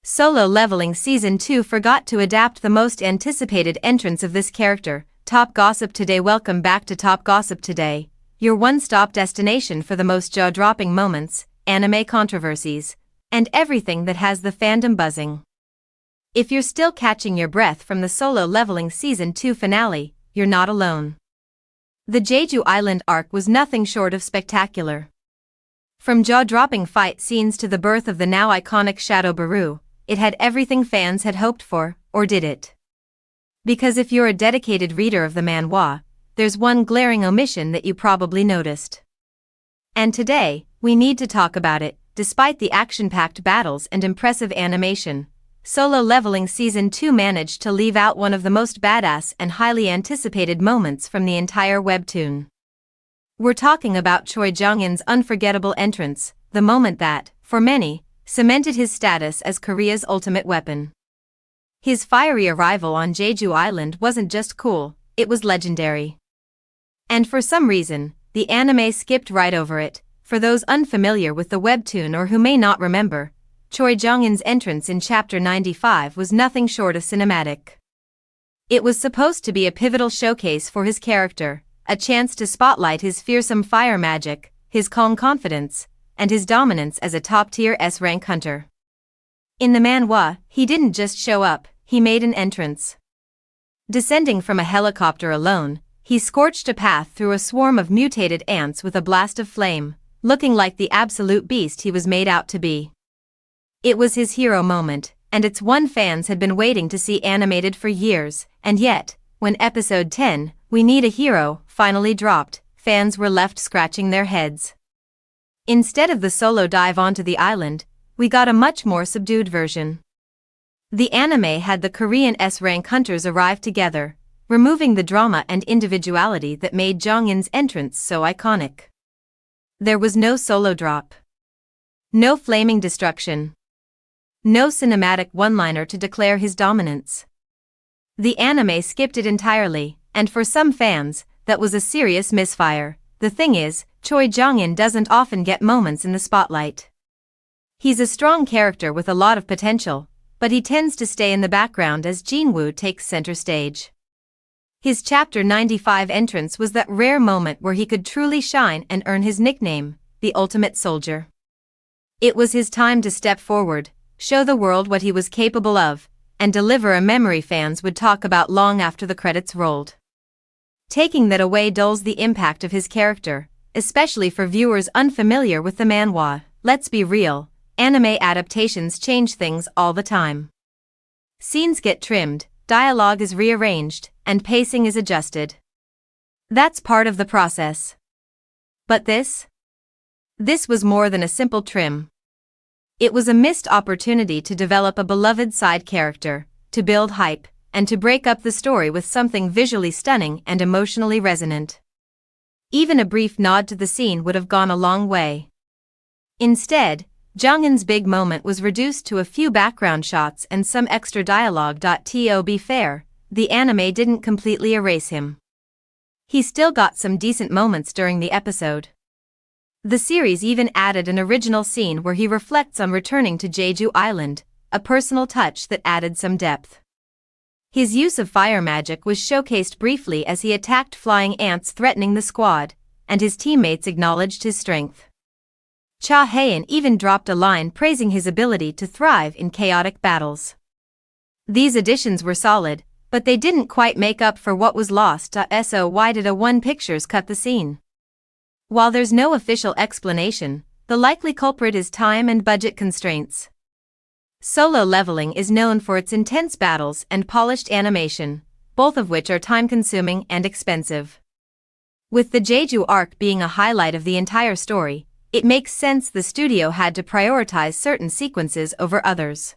Solo Leveling Season 2 forgot to adapt the most anticipated entrance of this character, Top Gossip Today. Welcome back to Top Gossip Today, your one-stop destination for the most jaw-dropping moments, anime controversies, and everything that has the fandom buzzing. If you're still catching your breath from the Solo Leveling Season 2 finale, you're not alone. The Jeju Island arc was nothing short of spectacular. From jaw-dropping fight scenes to the birth of the now iconic Shadow Baru, it had everything fans had hoped for, or did it? Because if you're a dedicated reader of the manhwa, there's one glaring omission that you probably noticed. And today, we need to talk about it. Despite the action-packed battles and impressive animation, Solo Leveling Season 2 managed to leave out one of the most badass and highly anticipated moments from the entire webtoon. We're talking about Choi Jong-in's unforgettable entrance, the moment that, for many, cemented his status as Korea's ultimate weapon. His fiery arrival on Jeju Island wasn't just cool, it was legendary. And for some reason, the anime skipped right over it. For those unfamiliar with the webtoon or who may not remember, Choi Jong-in's entrance in Chapter 95 was nothing short of cinematic. It was supposed to be a pivotal showcase for his character, a chance to spotlight his fearsome fire magic, his calm confidence, and his dominance as a top-tier S-rank hunter. In the manhwa, he didn't just show up, he made an entrance. Descending from a helicopter alone, he scorched a path through a swarm of mutated ants with a blast of flame, looking like the absolute beast he was made out to be. It was his hero moment, and it's one fans had been waiting to see animated for years, and yet, when episode 10, We Need a Hero, finally dropped, fans were left scratching their heads. Instead of the solo dive onto the island, we got a much more subdued version. The anime had the Korean S-rank hunters arrive together, removing the drama and individuality that made Jong-in's entrance so iconic. There was no solo drop. No flaming destruction. No cinematic one-liner to declare his dominance. The anime skipped it entirely, and for some fans, that was a serious misfire. The thing is, Choi Jong-in doesn't often get moments in the spotlight. He's a strong character with a lot of potential, but he tends to stay in the background as Jinwoo takes center stage. His Chapter 95 entrance was that rare moment where he could truly shine and earn his nickname, the Ultimate Soldier. It was his time to step forward, show the world what he was capable of, and deliver a memory fans would talk about long after the credits rolled. Taking that away dulls the impact of his character, especially for viewers unfamiliar with the manhwa. Let's be real, anime adaptations change things all the time. Scenes get trimmed, dialogue is rearranged, and pacing is adjusted. That's part of the process. But this was more than a simple trim. It was a missed opportunity to develop a beloved side character, to build hype, and to break up the story with something visually stunning and emotionally resonant. Even a brief nod to the scene would have gone a long way. Instead, Jong-in's big moment was reduced to a few background shots and some extra dialogue. To be fair, the anime didn't completely erase him. He still got some decent moments during the episode. The series even added an original scene where he reflects on returning to Jeju Island, a personal touch that added some depth. His use of fire magic was showcased briefly as he attacked flying ants threatening the squad, and his teammates acknowledged his strength. Cha Hae-in even dropped a line praising his ability to thrive in chaotic battles. These additions were solid, but they didn't quite make up for what was lost. So why did A1 Pictures cut the scene? While there's no official explanation, the likely culprit is time and budget constraints. Solo Leveling is known for its intense battles and polished animation, both of which are time-consuming and expensive. With the Jeju arc being a highlight of the entire story, it makes sense the studio had to prioritize certain sequences over others.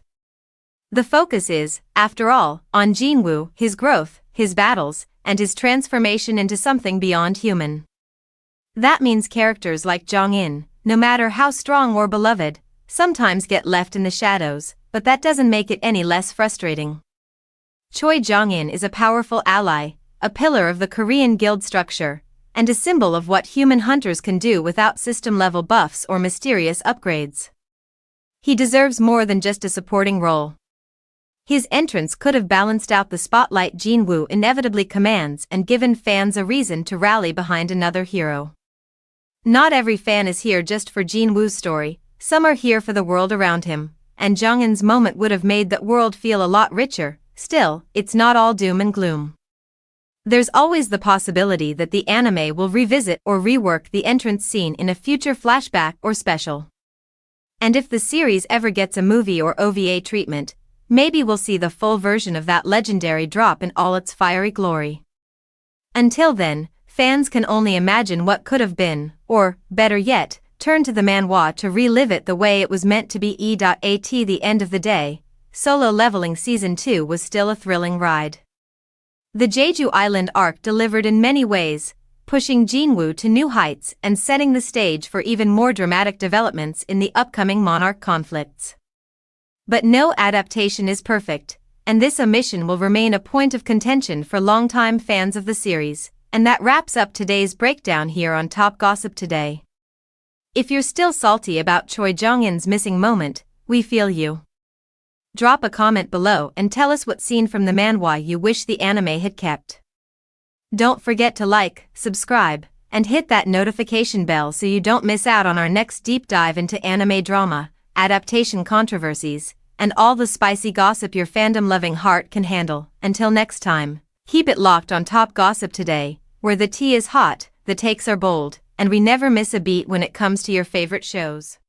The focus is, after all, on Jinwoo, his growth, his battles, and his transformation into something beyond human. That means characters like Jong-in, no matter how strong or beloved, sometimes get left in the shadows, but that doesn't make it any less frustrating. Choi Jong-in is a powerful ally, a pillar of the Korean guild structure, and a symbol of what human hunters can do without system-level buffs or mysterious upgrades. He deserves more than just a supporting role. His entrance could have balanced out the spotlight Jin-woo inevitably commands and given fans a reason to rally behind another hero. Not every fan is here just for Jin-woo's story, some are here for the world around him, and Jong-un's moment would have made that world feel a lot richer. Still, it's not all doom and gloom. There's always the possibility that the anime will revisit or rework the entrance scene in a future flashback or special. And if the series ever gets a movie or OVA treatment, maybe we'll see the full version of that legendary drop in all its fiery glory. Until then, fans can only imagine what could have been, or, better yet, turn to the manhwa to relive it the way it was meant to be. At the end of the day, Solo Leveling Season 2 was still a thrilling ride. The Jeju Island arc delivered in many ways, pushing Jin-woo to new heights and setting the stage for even more dramatic developments in the upcoming monarch conflicts. But no adaptation is perfect, and this omission will remain a point of contention for longtime fans of the series, and that wraps up today's breakdown here on Top Gossip Today. If you're still salty about Choi Jong-un's missing moment, we feel you. Drop a comment below and tell us what scene from the manhwa you wish the anime had kept. Don't forget to like, subscribe, and hit that notification bell so you don't miss out on our next deep dive into anime drama, adaptation controversies, and all the spicy gossip your fandom-loving heart can handle. Until next time, keep it locked on Top Gossip Today, where the tea is hot, the takes are bold, and we never miss a beat when it comes to your favorite shows.